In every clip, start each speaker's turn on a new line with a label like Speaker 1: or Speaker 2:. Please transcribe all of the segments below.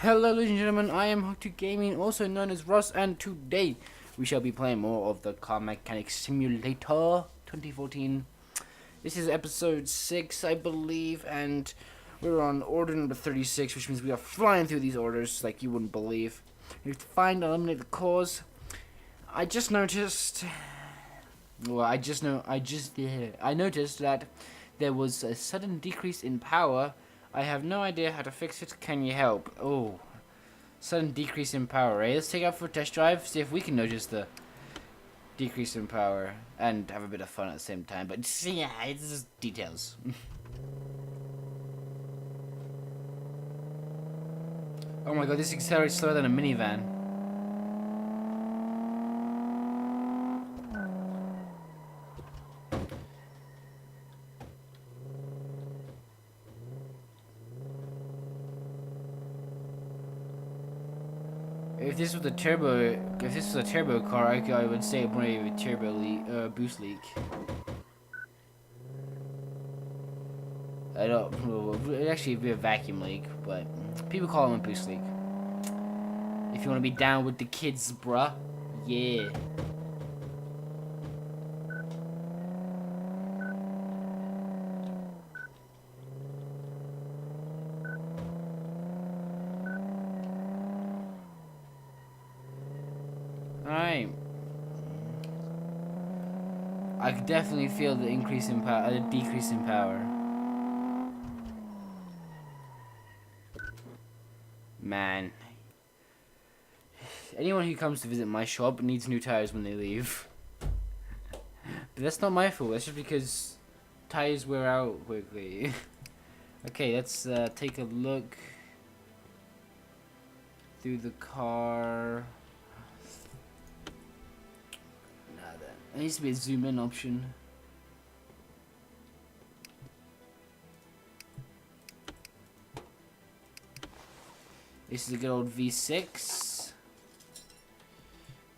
Speaker 1: Hello ladies and gentlemen, I am Hook2 Gaming, also known as Russ, and today we shall be playing more of the Car Mechanic Simulator 2014. This is episode 6, I believe, and we're on order number 36, which means we are flying through these orders like you wouldn't believe. We have to find and eliminate the cause. I noticed that there was a sudden decrease in power. I have no idea how to fix it. Can you help? Oh, sudden decrease in power, eh? Let's take out for a test drive, see if we can notice the decrease in power and have a bit of fun at the same time. But yeah, it's just details. Oh my god, this accelerates slower than a minivan. If this was a turbo car, I would say it might be a turbo leak, boost leak. I don't. It'd actually be a vacuum leak, but people call them a boost leak. If you want to be down with the kids, bruh, yeah. Alright. I could definitely feel the increase in power, the decrease in power. Man. Anyone who comes to visit my shop needs new tires when they leave. But that's not my fault, that's just because tires wear out quickly. Okay, let's take a look through the car. There needs to be a zoom in option. This is a good old V6.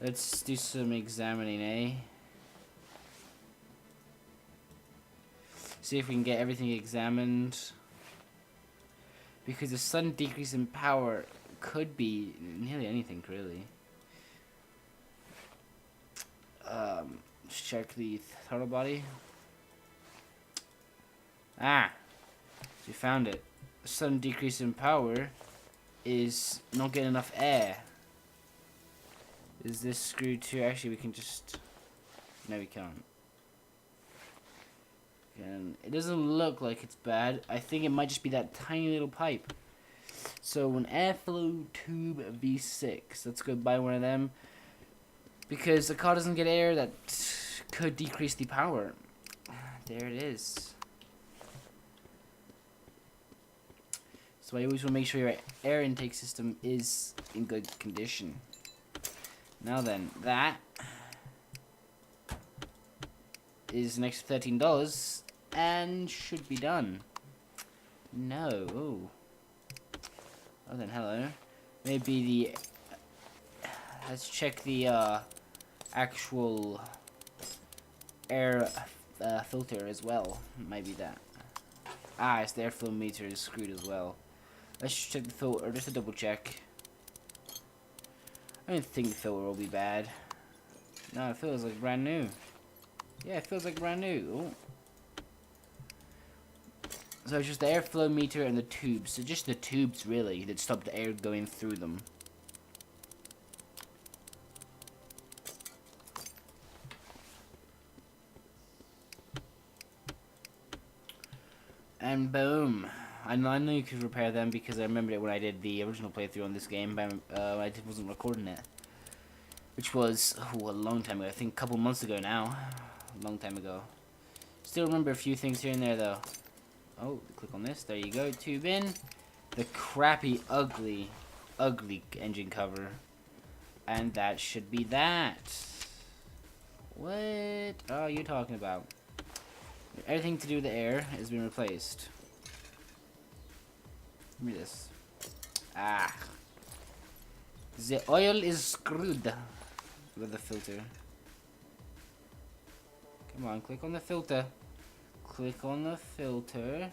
Speaker 1: Let's do some examining, eh? See if we can get everything examined. Because a sudden decrease in power could be nearly anything, really. Let's check the throttle body. Ah! We found it. A sudden decrease in power is not getting enough air. Is this screwed too? Actually, we can just... No, we can't. And it doesn't look like it's bad. I think it might just be that tiny little pipe. So an airflow tube V6. Let's go buy one of them. Because the car doesn't get air, that could decrease the power. There it is. So I always want to make sure your air intake system is in good condition. Now then, that is an extra $13 and should be done. No. Ooh. Oh then, hello. Maybe the... let's check the actual air filter as well. Might be that. Ah, it's the airflow meter is screwed as well. Let's check the filter, just to double check. I don't think the filter will be bad. No, it feels like brand new. Yeah, it feels like brand new. Ooh. So it's just the airflow meter and the tubes. So just the tubes, really, that stop the air going through them. And boom. I know you could repair them because I remembered it when I did the original playthrough on this game, but I wasn't recording it. Which was a long time ago. I think a couple months ago now. A long time ago. Still remember a few things here and there though. Oh, click on this. There you go. Tube in. The crappy, ugly engine cover. And that should be that. What are you talking about? Everything to do with the air has been replaced. Give me this. Ah. The oil is screwed with the filter. Come on, click on the filter. Click on the filter.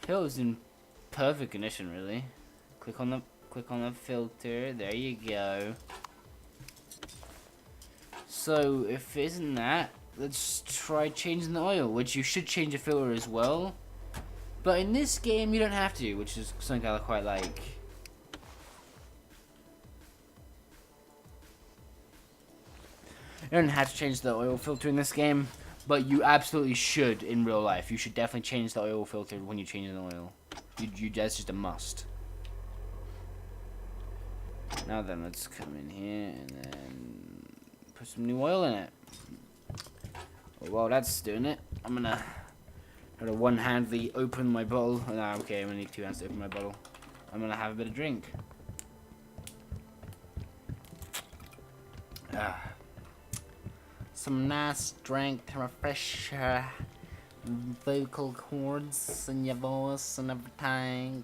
Speaker 1: Hill's in perfect condition, really. Click on the filter. There you go. So if it isn't that, let's try changing the oil, which you should change the filter as well. But in this game, you don't have to, which is something I quite like. You don't have to change the oil filter in this game, but you absolutely should in real life. You should definitely change the oil filter when you change the oil. That's just a must. Now then, let's come in here and then put some new oil in it. While that's doing it, I'm gonna try to one-handedly open my bottle. Nah, okay, I'm gonna need 2 hands to open my bottle. I'm gonna have a bit of drink. Some nice drink to refresh your vocal cords and your voice and everything.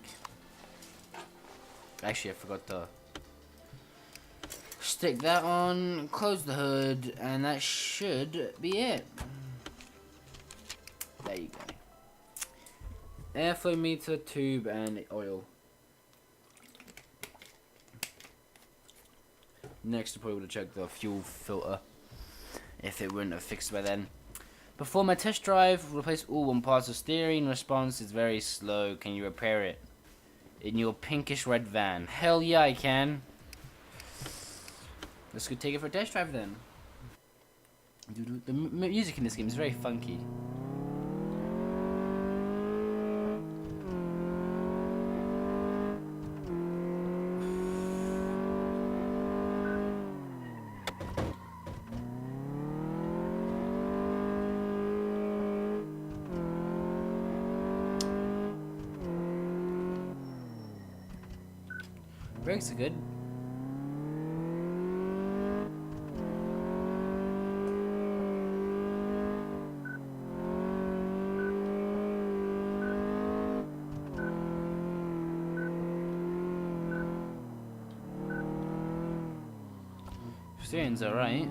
Speaker 1: Actually, I forgot to stick that on, close the hood, and that should be it. There you go. Airflow meter, tube, and oil. Next, I'm probably going to check the fuel filter, if it wouldn't have fixed by then. Before my test drive, replace all 1 parts of steering. Response is very slow. Can you repair it? In your pinkish red van. Hell yeah, I can. Let's go take it for a test drive then. The music in this game is very funky. Brakes are good. Steering's alright.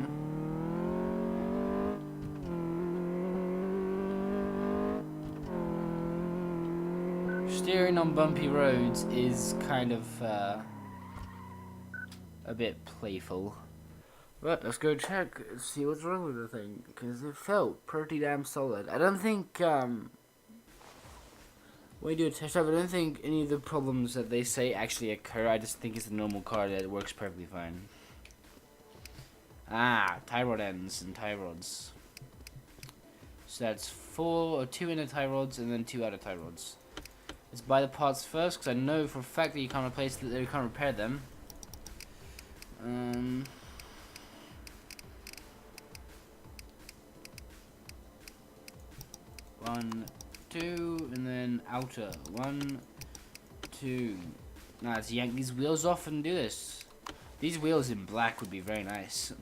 Speaker 1: Steering on bumpy roads is kind of a bit playful. But let's go check and see what's wrong with the thing, because it felt pretty damn solid. I don't think when you do a test drive, I don't think any of the problems that they say actually occur. I just think it's a normal car that works perfectly fine. Ah, tie rod ends and tie rods. So that's 2 inner tie rods and then 2 outer tie rods. Let's buy the parts first, because I know for a fact that you can't replace them, you can't repair them. 1, 2, and then outer. 1, 2. Now let's yank these wheels off and do this. These wheels in black would be very nice.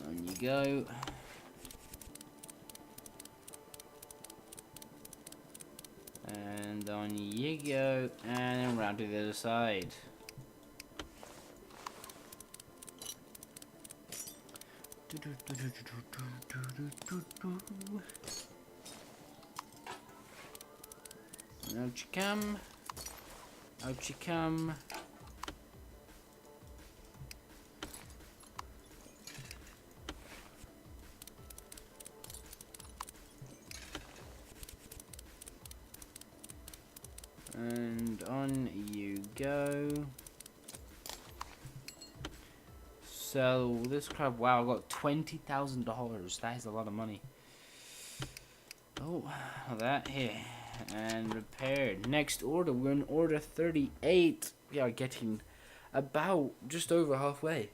Speaker 1: On you go. And on you go, and then round to the other side. Out you come. Out you come. And on you go. So this crap, wow, I got $20,000. That is a lot of money. Oh, that here. And repaired. Next order, we're in order 38. We are getting about just over halfway.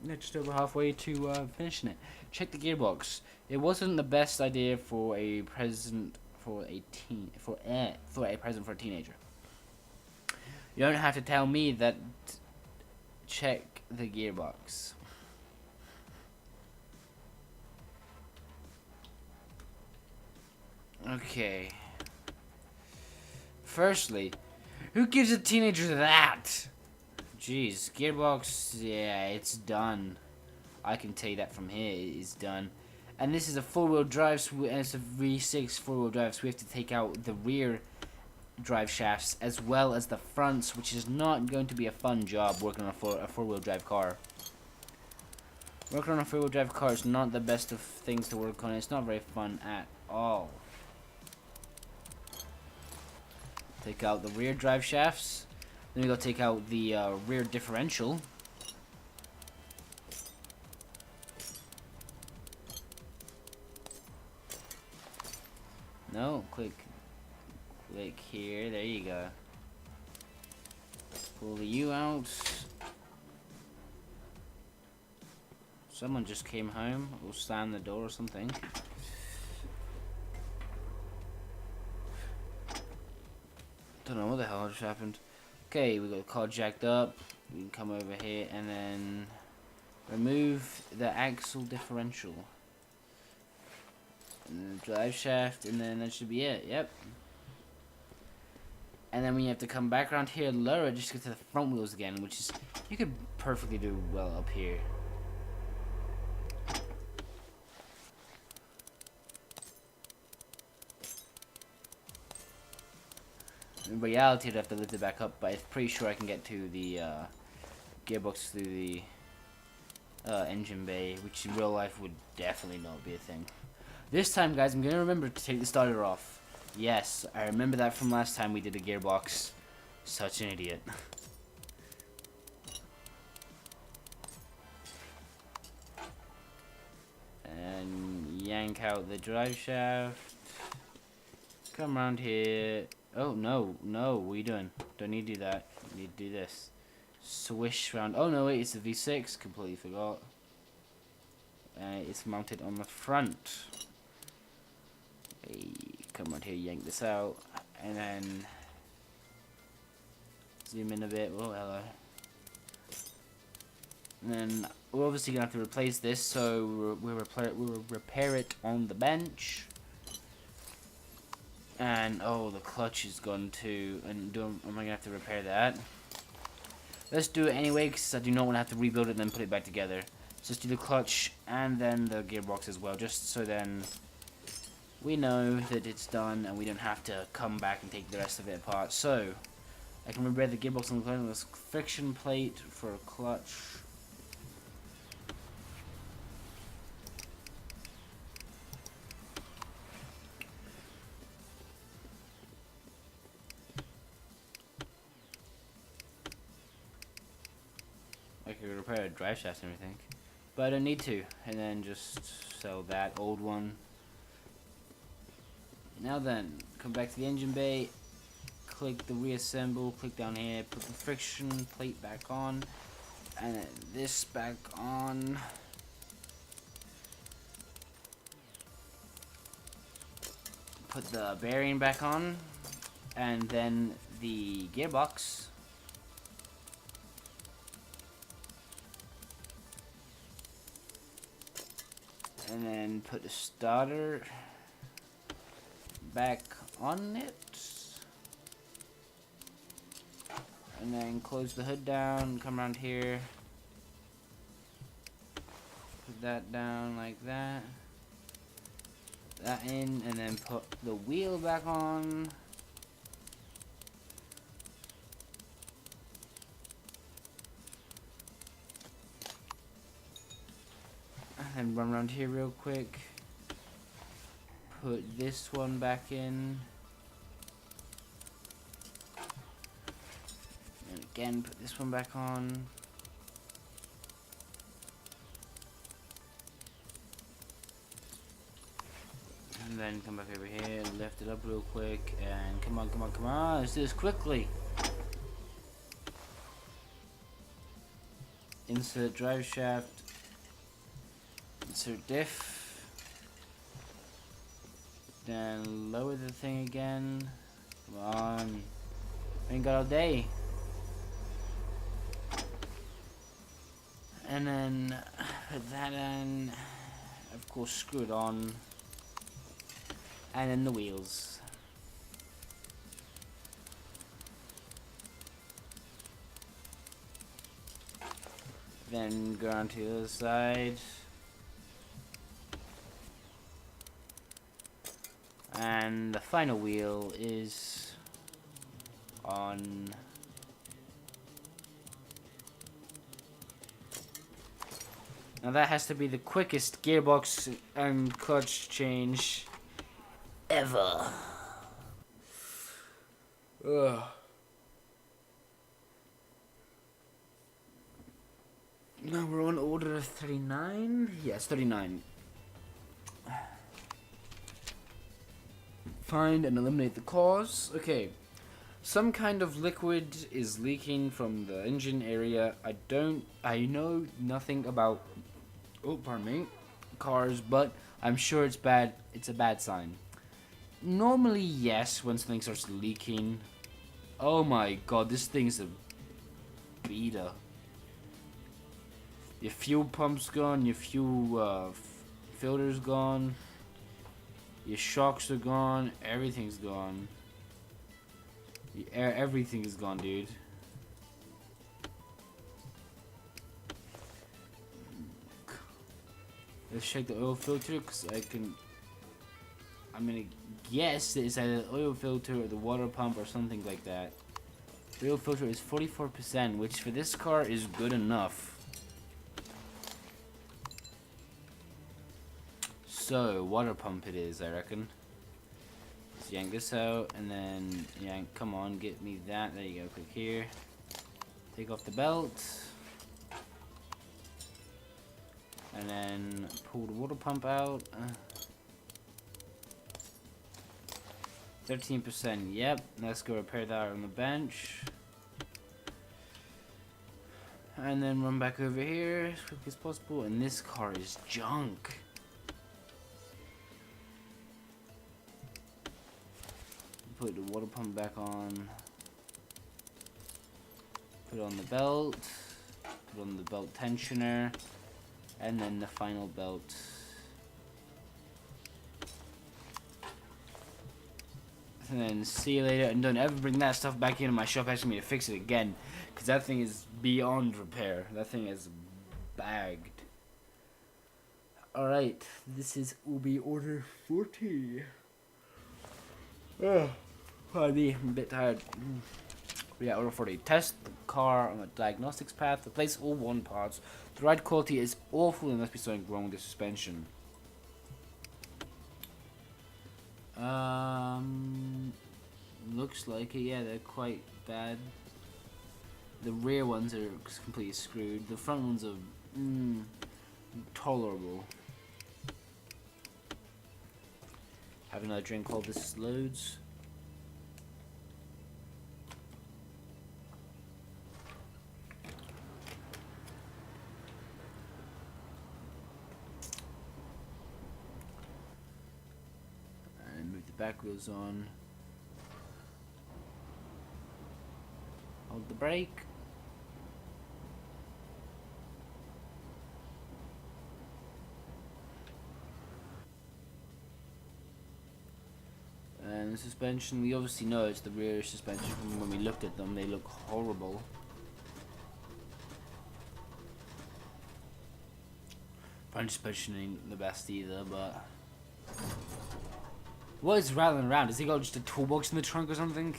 Speaker 1: Just over halfway to finishing it. Check the gearbox. It wasn't the best idea for a present for a present for a teenager. You don't have to tell me that. Check the gearbox. Okay. Firstly, who gives a teenager that? Jeez, gearbox, yeah, it's done. I can tell you that from here, it's done. And this is a four-wheel drive, and it's a V6 four-wheel drive, so we have to take out the rear drive shafts as well as the fronts, which is not going to be a fun job working on a four-wheel drive car. Working on a four-wheel drive car is not the best of things to work on. It's not very fun at all. Take out the rear drive shafts. Then we go take out the rear differential. No, click here. There you go. Pull the U out. Someone just came home. Or slammed the door or something. Don't know what the hell just happened. Okay, we got the car jacked up. We can come over here and then remove the axle differential. And the drive shaft, and then that should be it. Yep. And then we have to come back around here and lower it just to get to the front wheels again, which is, you could perfectly do well up here. In reality, I'd have to lift it back up, but I'm pretty sure I can get to the gearbox through the engine bay, which in real life would definitely not be a thing. This time, guys, I'm going to remember to take the starter off. Yes, I remember that from last time we did a gearbox. Such an idiot. And yank out the drive shaft. Come around here. Oh, no, what are you doing? Don't need to do that. You need to do this. Swish around. Oh, no, wait, it's the V6. Completely forgot. It's mounted on the front. Hey, come around here, yank this out. And then zoom in a bit. Oh, hello. And then we're obviously going to have to replace this, so we'll repair it on the bench. And oh, the clutch is gone too. And am I gonna have to repair that? Let's do it anyway, because I do not want to have to rebuild it and then put it back together. So let's do the clutch and then the gearbox as well, just so then we know that it's done and we don't have to come back and take the rest of it apart. So I can repair the gearbox on the clutch with this friction plate for a clutch. I could repair a drive shaft and everything, but I don't need to, and then just sell that old one. Now then, come back to the engine bay, click the reassemble, click down here, put the friction plate back on, and then this back on. Put the bearing back on, and then the gearbox. And then put the starter back on it. And then close the hood down, come around here. Put that down like that. That in, and then put the wheel back on. And run around here real quick. Put this one back in. And again, put this one back on. And then come back over here, lift it up real quick, and come on, let's do this quickly. Insert drive shaft. Insert diff. Then lower the thing again. Come on. Ain't got all day. And then put that in. Of course, screw it on. And then the wheels. Then go on to the other side. And the final wheel is on now. That has to be the quickest gearbox and clutch change ever. Ugh. Now we're on order 39? Yes, 39. Find and eliminate the cause. Okay. Some kind of liquid is leaking from the engine area. I know nothing about, oh, pardon me, cars, but I'm sure it's bad. It's a bad sign. Normally, yes, when something starts leaking. Oh my god, this thing's a beta. Your fuel pump's gone, your fuel filter's gone, your shocks are gone, everything's gone. Everything is gone, dude. Let's check the oil filter, because I'm gonna guess it's either the oil filter or the water pump or something like that. The oil filter is 44%, which for this car is good enough. So, water pump it is, I reckon. Let's yank this out, and then yank, come on, get me that. There you go, click here. Take off the belt. And then pull the water pump out. 13%, yep. Let's go repair that on the bench. And then run back over here as quick as possible. And this car is junk. Put the water pump back on. Put on the belt. Put on the belt tensioner. And then the final belt. And then see you later. And don't ever bring that stuff back into my shop asking me to fix it again. Because that thing is beyond repair. That thing is bagged. Alright. This is Ubi Order 40. I'm a bit tired. Yeah, order 40. Test the car on a diagnostics path. Replace all worn parts. The ride quality is awful and must be something wrong with the suspension. Looks like it. Yeah, they're quite bad. The rear ones are completely screwed. The front ones are tolerable. Have another drink while this loads. And move the back wheels on. Hold the brake. And the suspension, we obviously know it's the rear suspension from when we looked at them. They look horrible. Front suspension ain't the best either, but... What is rattling around? Has he got just a toolbox in the trunk or something?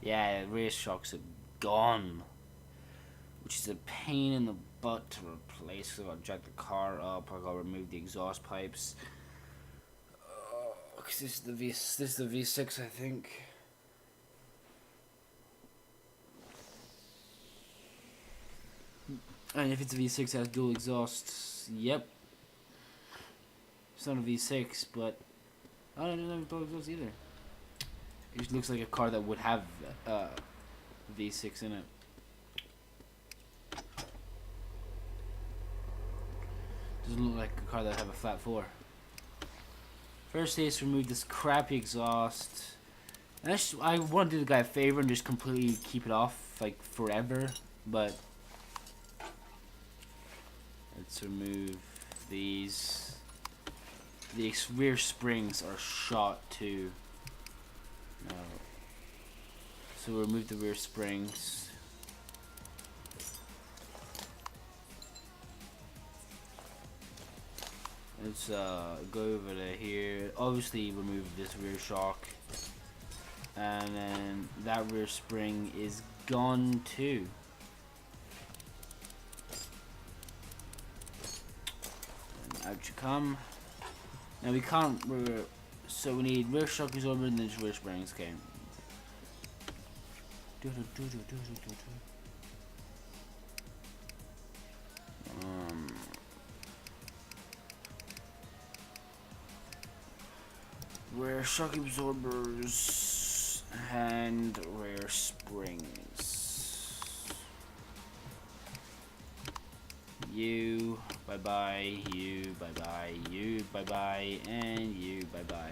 Speaker 1: Yeah, rear shocks are gone. Which is a pain in the butt to replace, because I've got to jack the car up, I've got to remove the exhaust pipes. Because this is the V6, I think. And if it's a V6, it has dual exhausts. Yep. It's not a V6, but I don't know if dual exhausts either. It just looks like a car that would have V6 in it. Doesn't look like a car that would have a flat 4. First is to remove this crappy exhaust. And I want to do the guy a favor and just completely keep it off, like, forever. But let's remove these. the rear springs are shot too. No. So we'll remove the rear springs. Let's go over to here. Obviously remove this rear shock. And then that rear spring is gone too. And out you come. Now we can't, so we need rear shock absorber and then rear springs, okay. Rear shock absorbers and rear springs. You, bye bye, you, bye bye, you, bye bye, and you, bye bye.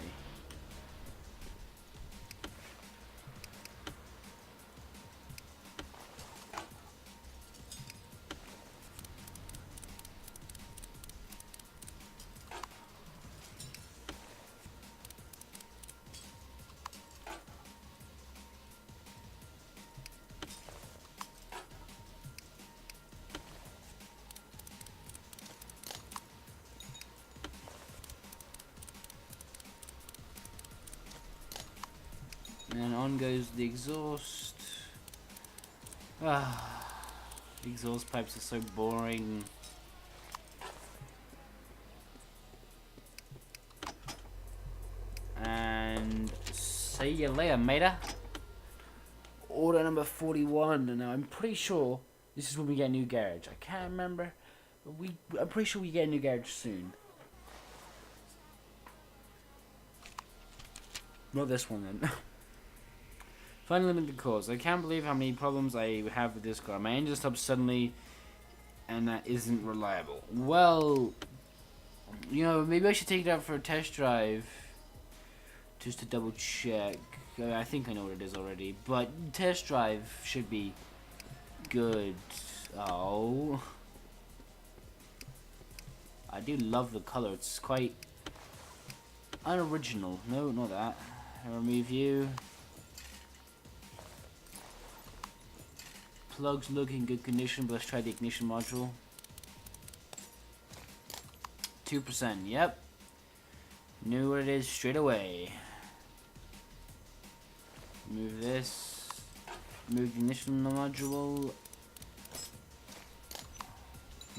Speaker 1: And on goes the exhaust. Ah, the exhaust pipes are so boring. And see you later, matey. Order number 41. And I'm pretty sure this is when we get a new garage. I can't remember, but I'm pretty sure we get a new garage soon. Not this one then. Find limited cause. I can't believe how many problems I have with this car. My engine stops suddenly, and that isn't reliable. Well, you know, maybe I should take it out for a test drive, just to double check. I think I know what it is already, but test drive should be good. Oh, I do love the color. It's quite unoriginal. No, not that. I'll remove you. Plugs look in good condition, but let's try the ignition module. 2%, yep. Knew what it is straight away. Move this. Move the ignition module.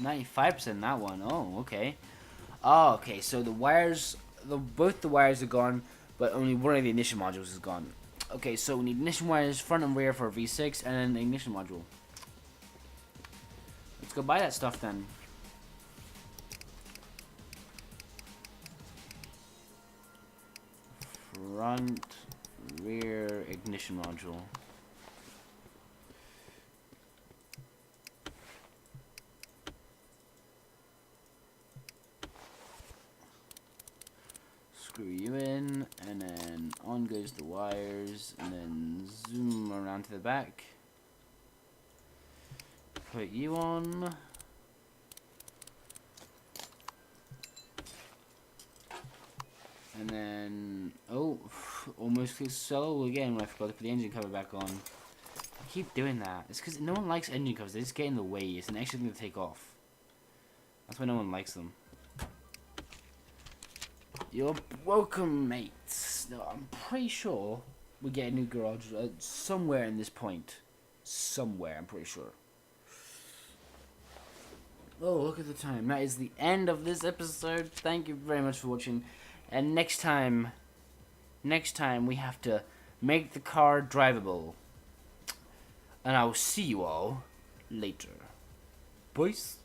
Speaker 1: 95% that one. Oh, okay. Oh, okay. So the wires, both the wires are gone, but only one of the ignition modules is gone. Okay, so we need ignition wires front and rear for a V6 and then the ignition module. Let's go buy that stuff then. Front, rear, ignition module. Screw you in, and then on goes the wires, and then zoom around to the back. Put you on. And then, oh, almost clicked solo again when I forgot to put the engine cover back on. I keep doing that. It's because no one likes engine covers. They just get in the way. It's an extra thing to take off. That's why no one likes them. You're welcome, mates. No, I'm pretty sure we get a new garage somewhere in this point. Somewhere, I'm pretty sure. Oh, look at the time. That is the end of this episode. Thank you very much for watching. And next time we have to make the car drivable. And I will see you all later. Boys.